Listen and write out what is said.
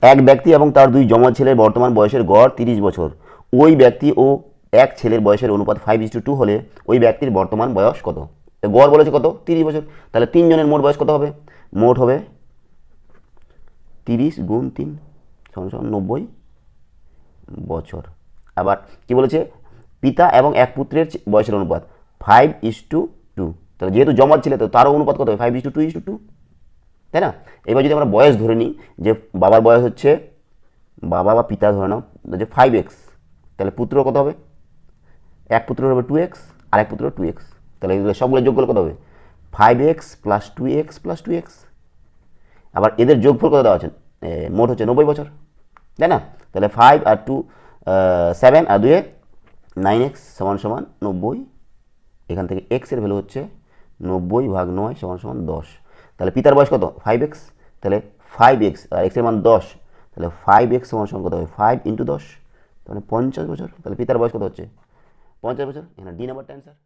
এক ব্যক্তি এবং তার দুই জমজ ছেলের বর্তমান বয়সের গড় 30 বছর। ওই ব্যক্তি ও এক ছেলের বয়সের অনুপাত 5:2 হলে ওই ব্যক্তির বর্তমান বয়স কত? গড় বলেছে কত? 30 বছর। তাহলে তিনজনের মোট বয়স কত হবে? মোট হবে 30 গুণ 3 সমান 90 বছর। আবার কি বলেছে? পিতা এবং এক পুত্রের বয়সের অনুপাত 5:2। তাহলে যেহেতু জমজ ছেলে তো তারও অনুপাত কত হবে? 5:2, তাই না? এবার যদি আমরা বয়স ধরে নিই যে বাবার বয়স হচ্ছে, বাবা বা পিতা ধরে নাও যে 5x, তাহলে পুত্র কত হবে? এক পুত্র হবে 2x আর এক পুত্র 2x। তাহলে এগুলো সবগুলো যোগ করলে কত হবে? 5x plus 2x plus 2x। আবার এদের যোগফল কত দেওয়া আছে? মোট হচ্ছে 90 বছর, তাই না? তাহলে 5 আর 2 7 আর 2 9x সমান সমান 90। এখান থেকে x এর ভ্যালু হচ্ছে 90 ভাগ 9 সমান সমান 10। তাহলে পিতার বয়স কত? 5x। তাহলে 5x আর x এর মান 10, তাহলে 5x সমান সমান কত হবে? 5 × 10, তাহলে 50 বছর। তাহলে পিতার বয়স কত হচ্ছে? 50 বছর। এখানে ডি নাম্বারটা অ্যান্সার।